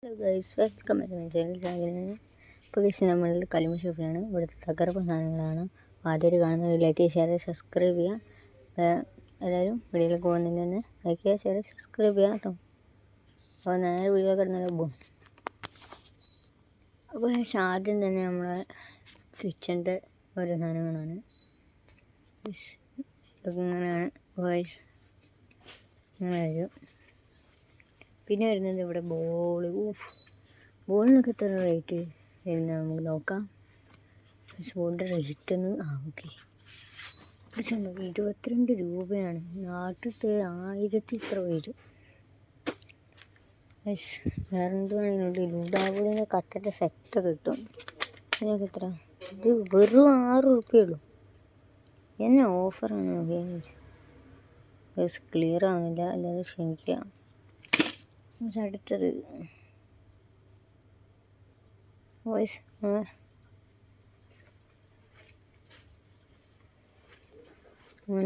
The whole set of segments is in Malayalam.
Hello guys, welcome back my channel. ചാനലാണ് ഇപ്പോൾ ഗൈസ് നമ്മൾ കലിമ ഷോപ്പിലാണ്. ഇവിടുത്തെ തകർപ്പൻ സാധനങ്ങളാണ്. ആദ്യമായിട്ട് കാണുന്നത് ലൈക്ക്, ഷെയർ, സബ്സ്ക്രൈബ് ചെയ്യുക. എല്ലാവരും വീഡിയോയിലേക്ക് പോകുന്നതിന് തന്നെ ലൈക്ക് ചെയ്യുക, ഷെയർ, സബ്സ്ക്രൈബ് ചെയ്യുക കേട്ടോ. അപ്പോൾ നേരെ വീഡിയോ കിടന്നാലും പോകും. അപ്പോൾ ആദ്യം തന്നെ നമ്മളെ കിച്ചൻ്റെ ഓരോ സാധനങ്ങളാണ്. ഇങ്ങനെയാണ് വോയിസ്, ഇങ്ങനെ വരും. പിന്നെ വരുന്നത് ഇവിടെ ബോളിനൊക്കെ എത്ര റേറ്റ് വരുന്നത് നമുക്ക് നോക്കാം. ബോളിൻ്റെ റേറ്റ് ഒന്ന് ഓക്കെ 22 രൂപയാണ്. നാട്ടിലത്തെ 1000 ഇത്ര വരും. വേറെ എന്ത് വേണമെങ്കിലും ലൂഡാബോളിൻ്റെ കട്ടൻ്റെ സെറ്റൊക്കെ കിട്ടും. ഇതിനൊക്കെ എത്ര? ഇത് വെറും 6 റുപ്യയുള്ളൂ. എന്നെ ഓഫറാണ്. ക്ലിയർ ആവുന്നില്ല, അല്ലാതെ ക്ഷമിക്കുക. അടുത്തത് വോയിസ്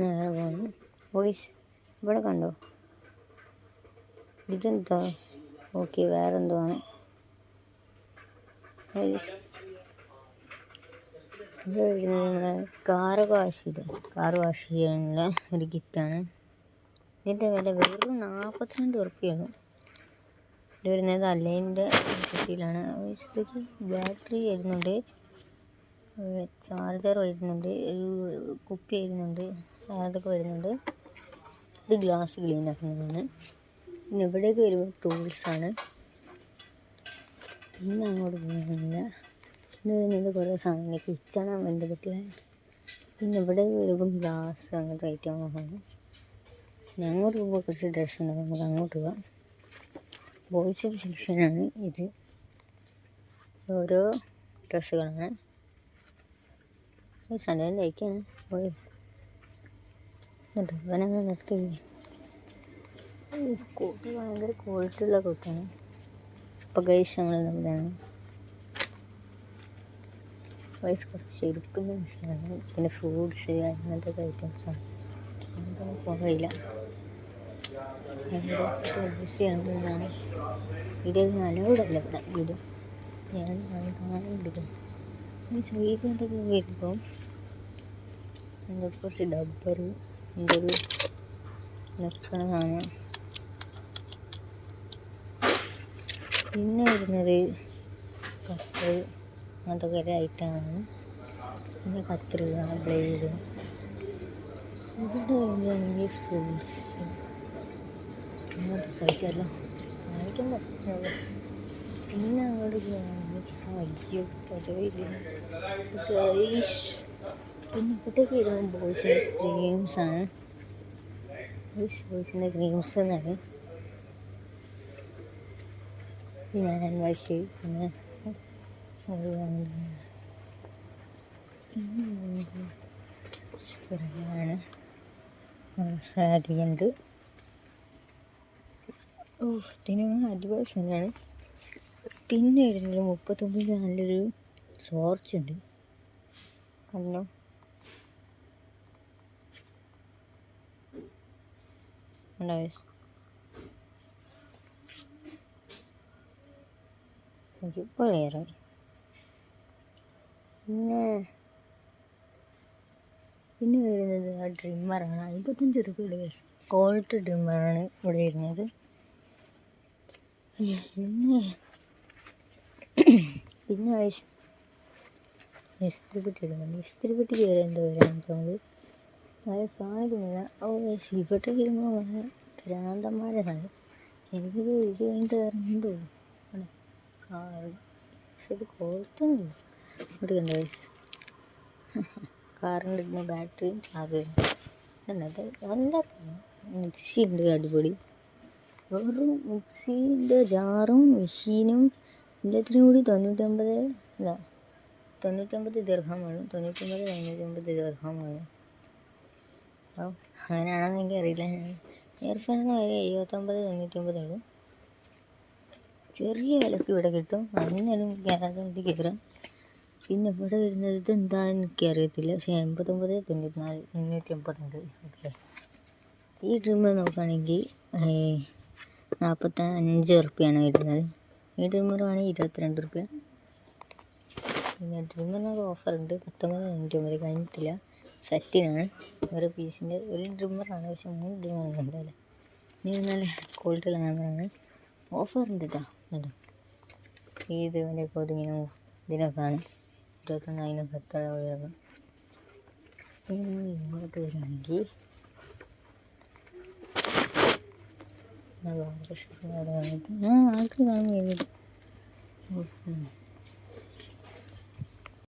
നേരെ പോകുന്നു. വോയിസ് ഇവിടെ കണ്ടോ? ഇതെന്താ? ഓക്കെ, വേറെന്തോ ആണ്. വോയിസ് ഇത് വരുന്നത് നമ്മുടെ കാറ് വാഷ് ചെയ്യാനുള്ള ഒരു കിറ്റാണ്. ഇതിൻ്റെ വില വെറും 42 റുപ്യയുള്ളൂ. ഇത് വരുന്നത് അലൈൻ്റെ സെറ്റിലാണ്. ഇതൊക്കെ ബാറ്ററി വരുന്നുണ്ട്, ചാർജർ വരുന്നുണ്ട്, ഒരു കുപ്പി വരുന്നുണ്ട്, അതൊക്കെ വരുന്നുണ്ട്. ഇത് ഗ്ലാസ് ക്ലീൻ ആക്കുന്നതാണ്. പിന്നെ ഇവിടേക്ക് വരുമ്പോൾ ടൂൾസാണ്. പിന്നെ അങ്ങോട്ട് പോകുന്നില്ല. ഇത് വരുന്നത് കുറേ സാധനങ്ങൾ കിച്ചണാണ് ബന്ധപ്പെട്ടുള്ള. പിന്നെ ഇവിടേക്ക് വരുമ്പോൾ ഗ്ലാസ് അങ്ങനത്തെ ഐറ്റങ്ങളാണ്. പിന്നെ അങ്ങോട്ട് പോകുമ്പോൾ കുറച്ച് ഡ്രസ്സ് ഉണ്ട്, നമുക്ക് അങ്ങോട്ട് പോകാം. ബോയ്സിൻ്റെ സെക്ഷനാണ് ഇത്. ഓരോ ഡ്രസ്സുകളാണ്. Sunday ലൈക്കാണ് boys. എന്നിട്ട് അവനങ്ങനെ നിർത്തി. കോട്ട് ഭയങ്കര ക്വാളിറ്റി ഉള്ള കോട്ടാണ്. അപ്പോൾ ഗൈസ് നമ്മൾ തമ്മിലാണ്. ഗൈസ് കുറച്ച് ചെരുപ്പിൻ്റെ വിഷയമാണ്. പിന്നെ ഫ്രൂട്ട്സ് അങ്ങനത്തെ ഐറ്റംസാണ്. നമുക്ക് പോകയില്ല. ാണ് ഇത് അലൗഡല്ല ഇവിടെ. ഇത് ഞാൻ കാണുന്നുണ്ട്. ഈ സ്വീപന്തൊക്കെ വരുമ്പം എന്താ കുറച്ച് ഡബ്ബർ എന്തൊരു നിൽക്കണ സാധനം. പിന്നെ വരുന്നത് കത്തർ അങ്ങനത്തെ കുറേ ഐറ്റമാണ്. പിന്നെ കത്രിക, ബ്ലേഡ്. ഇവിടെ വരുകയാണെങ്കിൽ ഫ്രൂട്ട്സ് അങ്ങനത്തെ കഴിക്കാമല്ലോ, കാണിക്കണ്ട. പിന്നെ അങ്ങോട്ട് അയ്യോ പച്ചവില്ല ഗൈസ്. പിന്നെ ഇപ്പോഴത്തേക്ക് വരുമ്പോൾ ബോയ്സിൻ്റെ ക്രീംസാണ്. ബോയ്സിൻ്റെ ക്രീംസ് എന്നാണ്. പിന്നെ ഹാൻഡ് വാഷ്, പിന്നെ സ്പ്രേയാണ് സാരിയുണ്ട്. ഇതിന് അടിപൊളി സാധനമാണ്. പിന്നെ വരുന്നത് 39 നല്ലൊരു ടോർച്ച് ഉണ്ട്, കണ്ടോ? എനിക്കിപ്പോൾ ക്ലിയറായി. പിന്നെ വരുന്നത് ആ ട്രിമ്മറാണ്. 55 രൂപയുടെ ക്വാളിറ്റി ട്രിമ്മറാണ് ഇവിടെ വരുന്നത്. പിന്നെ ഇസ്തിരിപ്പെട്ടി ഇടുന്നുണ്ട്. ഇസ്തിരിപ്പെട്ടിക്ക് വരെ എന്താ വരാൻ തോന്നുന്നത് അത് കാണിക്കുന്നില്ല. ഇവിടെ വരുമ്പോൾ വളരെ ഭ്രാന്തന്മാരെ സാധനം. എനിക്കിത് കഴിഞ്ഞിട്ട് എന്തോ കാറ്, പക്ഷെ ഇത് ക്വാളിറ്റിയൊന്നുമില്ല. ഇവിടെ എന്താ കാറിൻ്റെ ഇടുന്ന ബാറ്ററി ചാർജർ ഇതുണ്ട്. എല്ലാവർക്കും മിക്സി ഉണ്ട് അടിപൊളി. വെറും മിക്സീൻ്റെ ജാറും മെഷീനും എല്ലാത്തിനും കൂടി 99 ദിർഹമാണ്. 99 ദിർഹം വേണം. അപ്പോൾ അങ്ങനെയാണെന്ന് എനിക്കറിയില്ല. ഇയർഫോണിന് വരെ 79-99 ഉള്ളൂ. ചെറിയ വിലക്ക് ഇവിടെ കിട്ടും. അങ്ങനെയാണ് ഗ്യാരണ്ടി കയറാം. പിന്നെ ഇവിടെ വരുന്നത് ഇതെന്താണെന്ന് എനിക്കറിയത്തില്ല, പക്ഷേ 89-94 380 ഓക്കെ. ഈ ട്രിമ്മ് നോക്കുകയാണെങ്കിൽ 45 റുപ്യാണ് വരുന്നത്. ഈ ട്രിമ്മറാണെങ്കിൽ 22 റുപ്യ. പിന്നെ ട്രിമ്മറിനൊക്കെ ഓഫറുണ്ട്. 19.99 കഴിഞ്ഞിട്ടില്ല. സെറ്റിനാണ്, ഓരോ പീസിൻ്റെ ഒരു ട്രിമ്മറാണ്, പക്ഷെ 3 ട്രിമ്മർ എന്തായാലും. ഇനി നല്ല ക്വാളിറ്റിയുള്ള ക്യാമറയാണ്, ഓഫറുണ്ട് കേട്ടോ. കേട്ടോ ഇത് ഇതിൻ്റെ കൊതുകിനും ഇതിനൊക്കെയാണ് 21,000 എത്ര വരെയാണ്. പിന്നെ ഇങ്ങോട്ട് വരികയാണെങ്കിൽ ആൾക്ക് കാണുമ്പോൾ